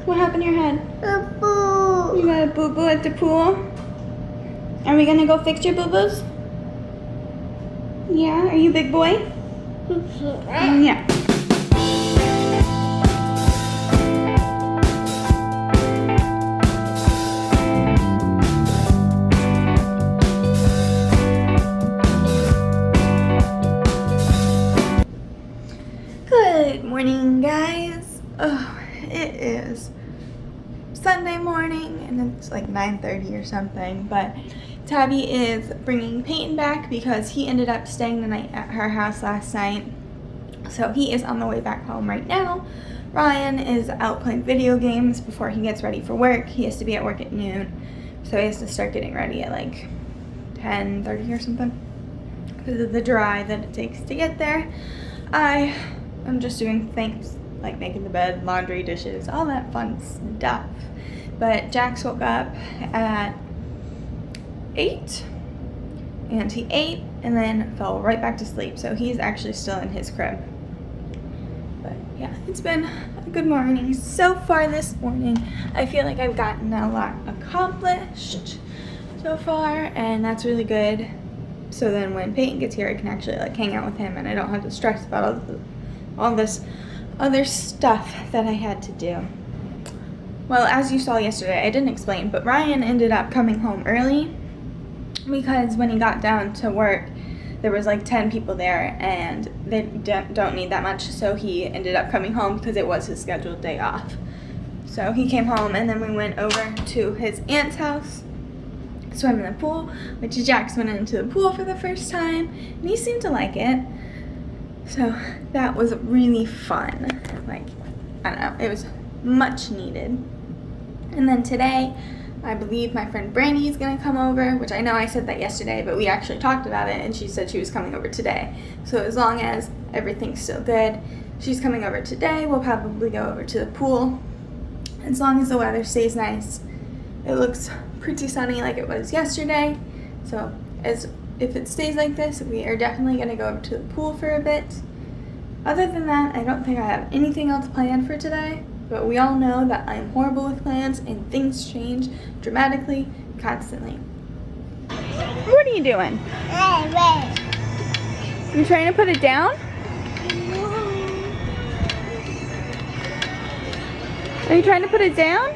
What happened to your head? Boo-boo. You got a boo-boo at the pool? Are we gonna go fix your boo-boos? Yeah, are you a big boy? Yeah. Good morning, guys. Oh, it is Sunday morning and it's like 9:30 or something, but Tabby is bringing Peyton back because he ended up staying the night at her house last night. So he is on the way back home right now. Ryan is out playing video games before he gets ready for work. He has to be at work at noon, so he has to start getting ready at like 10:30 or something because of the drive that it takes to get there. I'm just doing things like making the bed, laundry, dishes, all that fun stuff. But Jax woke up at 8 and he ate and then fell right back to sleep. So he's actually still in his crib. But yeah, it's been a good morning so far this morning. I feel like I've gotten a lot accomplished so far, and that's really good. So then when Peyton gets here, I can actually like hang out with him and I don't have to stress about all this other stuff that I had to do. Well, as you saw yesterday, I didn't explain, but Ryan ended up coming home early because when he got down to work, there was like 10 people there and they don't need that much, so he ended up coming home because it was his scheduled day off. So he came home and then we went over to his aunt's house, swim in the pool, which Jax went into the pool for the first time and he seemed to like it. So that was really fun. Like, I don't know, it was much needed. And then today, I believe my friend Brandy is gonna come over, which I know I said that yesterday, but we actually talked about it and she said she was coming over today. So as long as everything's still good, she's coming over today. We'll probably go over to the pool. As long as the weather stays nice. It looks pretty sunny like it was yesterday. So if it stays like this, we are definitely going to go over to the pool for a bit. Other than that, I don't think I have anything else planned for today, but we all know that I am horrible with plans and things change dramatically, constantly. What are you doing? You trying to put it down? Are you trying to put it down?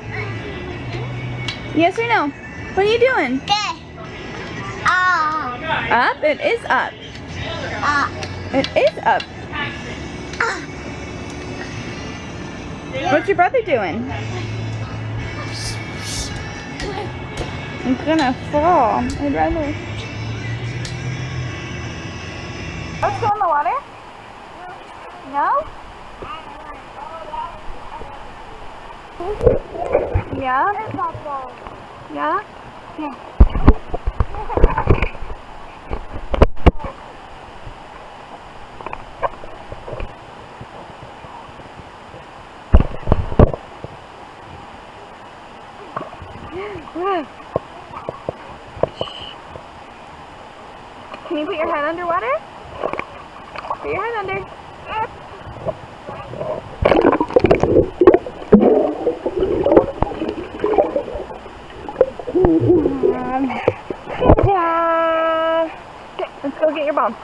Yes or no? What are you doing? Up? It is up. It is up. What's your brother doing? It's gonna fall. I'd rather. Let's go in the water? No? Yeah? Yeah? Yeah. Can you put your head underwater? Put your head under. Okay, let's go get your bone.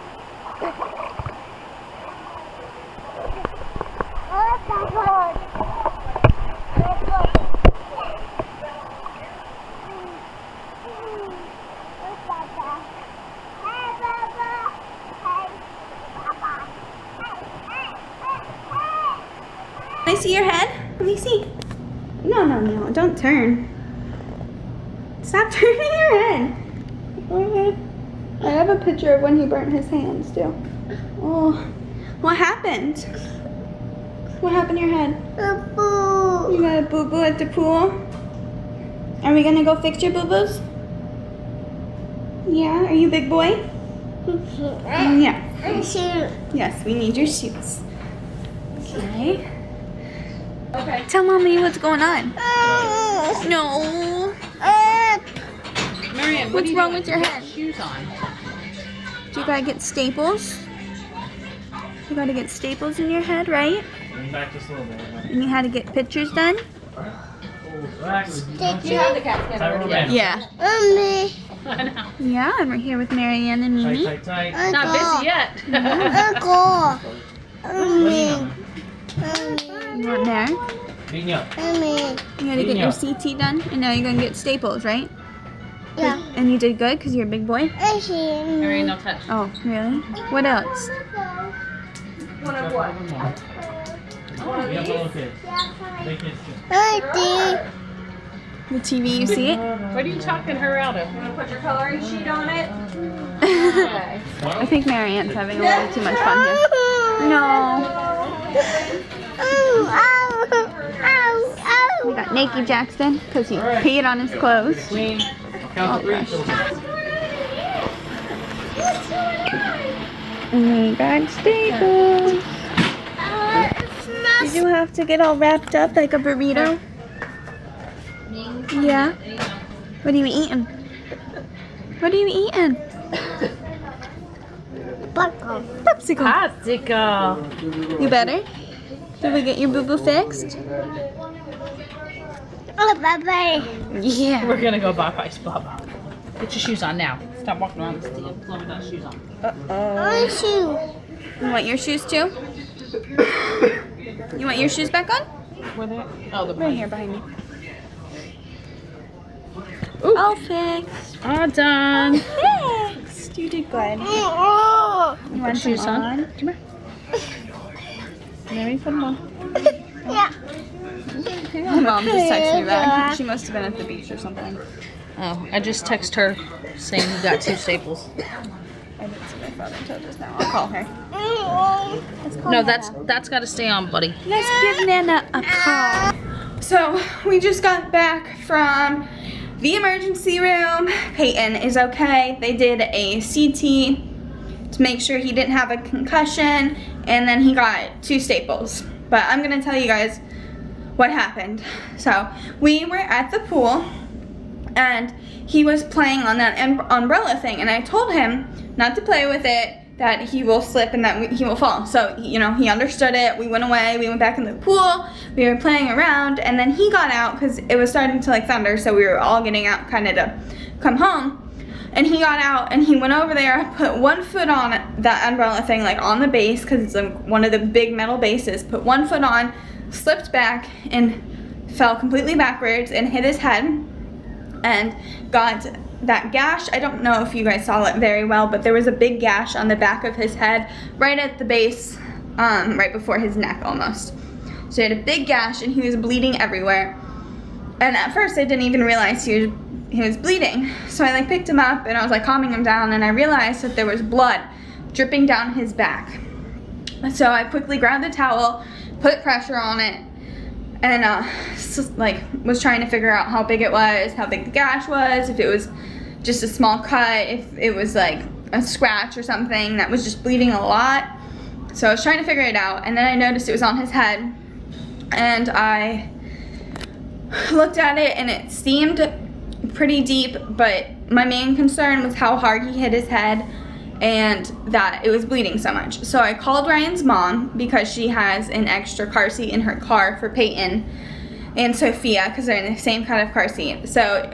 Can I see your head? Let me see. No, don't turn. Stop turning your head. Go ahead. I have a picture of when he burnt his hands too. Oh, what happened? What happened to your head? Boo-boo. You got a boo-boo at the pool? Are we gonna go fix your boo-boos? Yeah, are you a big boy? Yeah. Yes, we need your shoes. Okay. Tell Mommy what's going on. No. Marianne, what's wrong with your head? Shoes on. Do you gotta get staples? You gotta get staples in your head, right? Lean back just a little bit. And you had to get pictures done? Relax. You have the cat scanner. Yeah. Mommy. I know. Yeah, and we're here with Marianne and Mimi. Tight, tight, tight. Not busy yet. Uncle. Mommy. You want Mary? Niño. Mommy. You gotta get your CT done, and now you're gonna get staples, right? Yeah. And you did good because you're a big boy? I see. Mary, no touch. Oh, really? What else? One of what? We have little kids. Big kids too. Auntie. The TV, you see it? What are you talking her out of? Put your coloring sheet on it. Okay. I think Marianne's having a little too much fun here. No. We got Naked Jackson because he peed on his clothes. Clean. Count to 3. And we got staples. Did you have to get all wrapped up like a burrito? Yeah. What are you eating? What are you eating? Popsicle. Popsicle. You better? Did we get your boo-boo fixed? Yeah. We're gonna go buy Ice Baba. Get your shoes on now. Stop walking around this damn floor without shoes on. Uh-oh. You want your shoes too? You want your shoes back on? Where they? Oh, the Right here behind me. All fixed. All done. Fixed. You did good. You want shoes some on? on? Come here. Let me put them on. Yeah. My mom just texted me back. She must have been at the beach or something. Oh, I just text her saying you got 2 staples. I didn't see my phone until just now. I'll call her. Let's call No, Nana. that's got to stay on, buddy. Let's give Nana a call. So we just got back from the emergency room. Peyton is okay. They did a CT to make sure he didn't have a concussion, and then he got 2 staples. But I'm gonna tell you guys what happened. So we were at the pool, and he was playing on that umbrella thing, and I told him not to play with it, that he will slip and that he will fall. So, you know, he understood it. We went away, we went back in the pool, we were playing around, and then he got out because it was starting to like thunder, so we were all getting out kind of to come home. And he got out and he went over there, put 1 foot on that umbrella thing, like on the base, because it's like one of the big metal bases, put 1 foot on, slipped back and fell completely backwards and hit his head and got that gash. I don't know if you guys saw it very well, but there was a big gash on the back of his head, right at the base, right before his neck almost. So he had a big gash and he was bleeding everywhere. And at first I didn't even realize he was bleeding. So I like picked him up and I was like calming him down, and I realized that there was blood dripping down his back. So I quickly grabbed the towel, put pressure on it, and like was trying to figure out how big it was, how big the gash was, if it was just a small cut, if it was like a scratch or something that was just bleeding a lot. So I was trying to figure it out, and then I noticed it was on his head, and I looked at it and it seemed pretty deep, but my main concern was how hard he hit his head and that it was bleeding so much. So I called Ryan's mom because she has an extra car seat in her car for Peyton and Sophia because they're in the same kind of car seat. So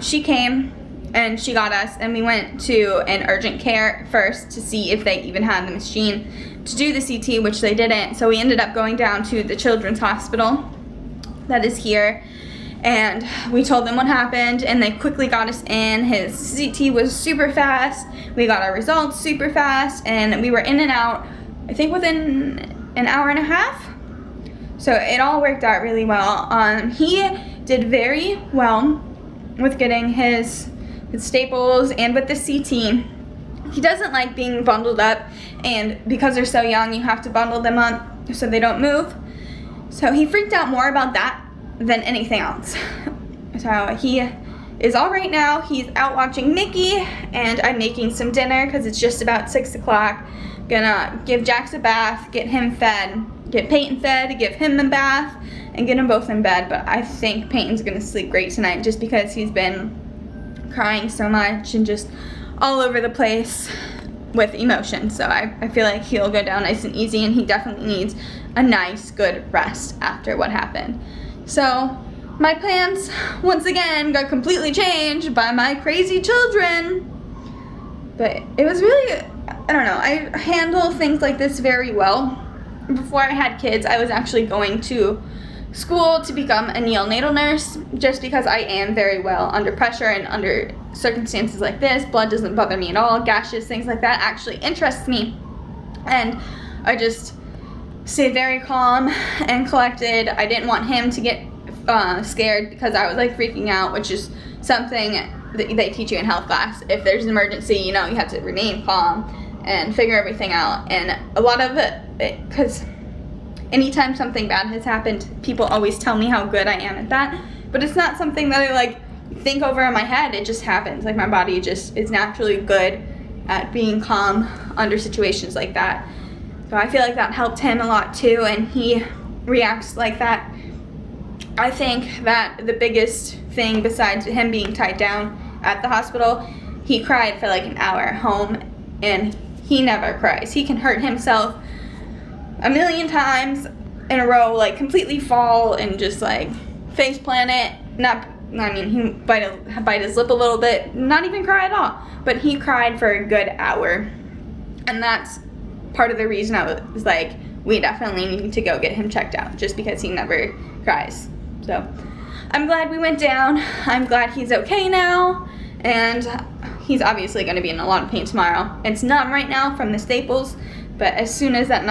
she came and she got us, and we went to an urgent care first to see if they even had the machine to do the CT, which they didn't. So we ended up going down to the children's hospital that is here, and we told them what happened, and they quickly got us in. His CT was super fast. We got our results super fast, and we were in and out, I think within an hour and a half. So it all worked out really well. He did very well with getting his staples and with the CT. He doesn't like being bundled up, and because they're so young, you have to bundle them up so they don't move. So he freaked out more about that than anything else. So he is all right now. He's out watching Mickey, and I'm making some dinner because it's just about 6 o'clock. Gonna give Jax a bath, get him fed, get Peyton fed, give him a bath, and get them both in bed. But I think Peyton's gonna sleep great tonight just because he's been crying so much and just all over the place with emotion. So I feel like he'll go down nice and easy, and he definitely needs a nice, good rest after what happened So my plans once again got completely changed by my crazy children. But it was really, I don't know, I handle things like this very well. Before I had kids, I was actually going to school to become a neonatal nurse, just because I am very well under pressure and under circumstances like this. Blood doesn't bother me at all. Gashes, things like that actually interests me. And I just stayed very calm and collected. I didn't want him to get scared because I was like freaking out, which is something that they teach you in health class. If there's an emergency, you know, you have to remain calm and figure everything out. And a lot of it, because anytime something bad has happened, people always tell me how good I am at that. But it's not something that I like think over in my head. It just happens. Like my body just is naturally good at being calm under situations like that. So I feel like that helped him a lot too, and he reacts like that. I think that the biggest thing besides him being tied down at the hospital, he cried for like an hour at home, and he never cries. He can hurt himself a million times in a row, like completely fall and just like face plant it. He bite his lip a little bit, not even cry at all. But he cried for a good hour. And that's part of the reason I was like, we definitely need to go get him checked out, just because he never cries. So I'm glad we went down. I'm glad he's okay now. And he's obviously going to be in a lot of pain tomorrow. It's numb right now from the staples, but as soon as that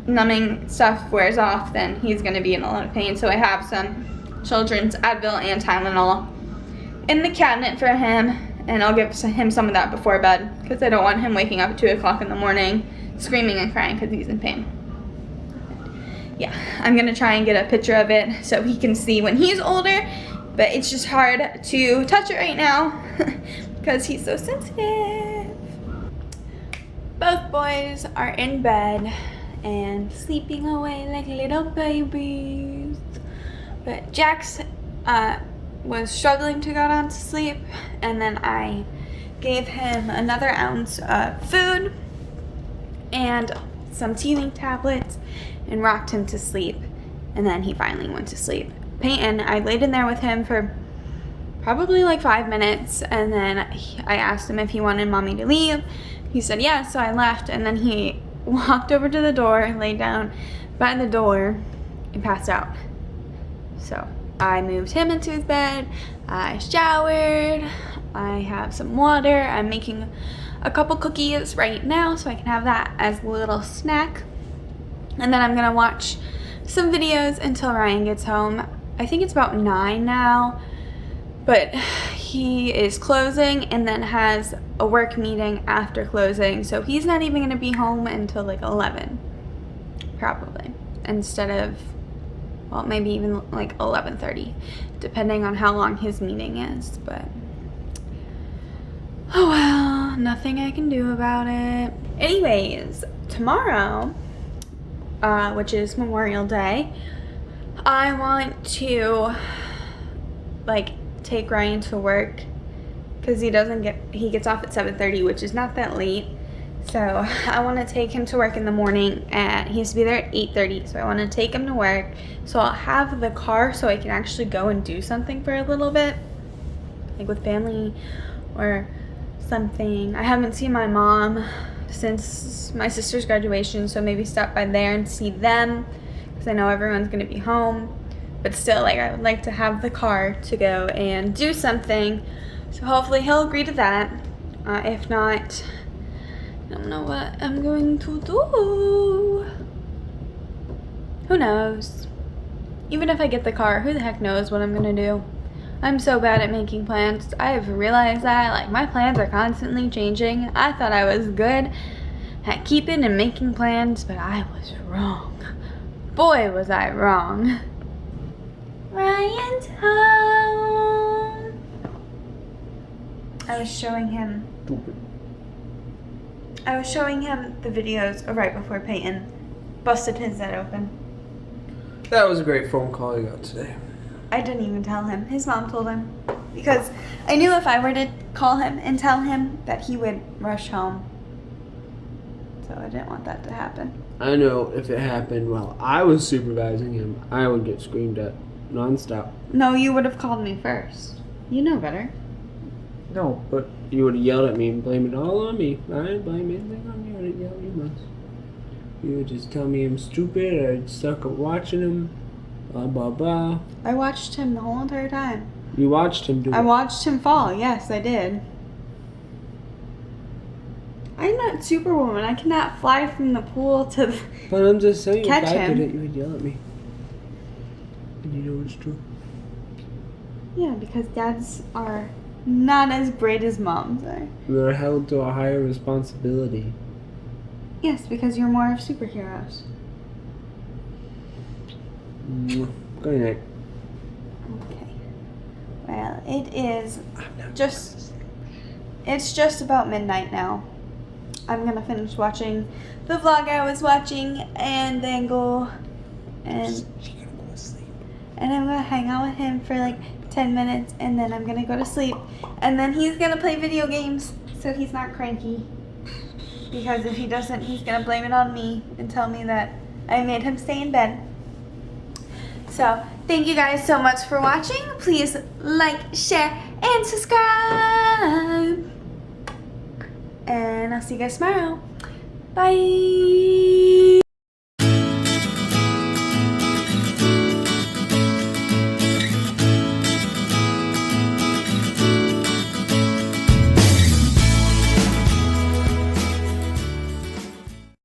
numbing stuff wears off, then he's going to be in a lot of pain. So I have some children's Advil and Tylenol in the cabinet for him, and I'll give him some of that before bed, because I don't want him waking up at 2 o'clock in the morning screaming and crying because he's in pain. Yeah, I'm going to try and get a picture of it so he can see when he's older, but it's just hard to touch it right now because he's so sensitive. Both boys are in bed and sleeping away like little babies. But Jax was struggling to go down to sleep, and then I gave him another ounce of food and some teething tablets and rocked him to sleep, and then he finally went to sleep. Peyton, I laid in there with him for probably like 5 minutes, and then I asked him if he wanted mommy to leave. He said yes, so I left, and then he walked over to the door, laid down by the door, and passed out. So I moved him into his bed, I showered, I have some water, I'm making a couple cookies right now so I can have that as a little snack. And then I'm gonna watch some videos until Ryan gets home. I think it's about 9 now, but he is closing and then has a work meeting after closing, so he's not even gonna be home until like 11, probably, instead of, well, maybe even like 11:30, depending on how long his meeting is. But oh well, nothing I can do about it. Anyways, tomorrow, which is Memorial Day, I want to like take Ryan to work, because he gets off at 7:30, which is not that late. So I want to take him to work in the morning, and he has to be there at 8:30. So I want to take him to work, so I'll have the car so I can actually go and do something for a little bit, like with family or something. I haven't seen my mom since my sister's graduation, so maybe stop by there and see them, because I know everyone's going to be home. But still, like, I would like to have the car to go and do something. So hopefully he'll agree to that. If not, I don't know what I'm going to do. Who knows? Even if I get the car, who the heck knows what I'm gonna do? I'm so bad at making plans. I've realized that, like, my plans are constantly changing. I thought I was good at keeping and making plans, but I was wrong. Boy, was I wrong. Ryan's home. I was showing him the videos of right before Peyton busted his head open. That was a great phone call you got today. I didn't even tell him. His mom told him, because I knew if I were to call him and tell him that he would rush home. So I didn't want that to happen. I know if it happened while I was supervising him, I would get screamed at. nonstop. No, you would have called me first. You know better. No, but you would have yelled at me and blamed it all on me. I didn't blame anything on you. I didn't yell at you once. You would just tell me I'm stupid or I'd suck at watching him. Blah, blah, blah. I watched him the whole entire time. You watched him do I it. watched him fall. Yes, I did. I'm not Superwoman. I cannot fly from the pool to the... But I'm just saying, Catch if I him. did it, you would yell at me. And you know it's true. Yeah, because dads are not as great as moms are. They're held to a higher responsibility. Yes, because you're more of superheroes. Good night. Okay. Well, it is I'm not just... It's just about midnight now. I'm gonna finish watching the vlog I was watching and then go and She's gonna go to sleep. and I'm gonna hang out with him for like 10 minutes and then I'm gonna go to sleep and then he's gonna play video games so he's not cranky, because if he doesn't, he's gonna blame it on me and tell me that I made him stay in bed. So thank you guys so much for watching. Please like, share, and subscribe, and I'll see you guys tomorrow. Bye.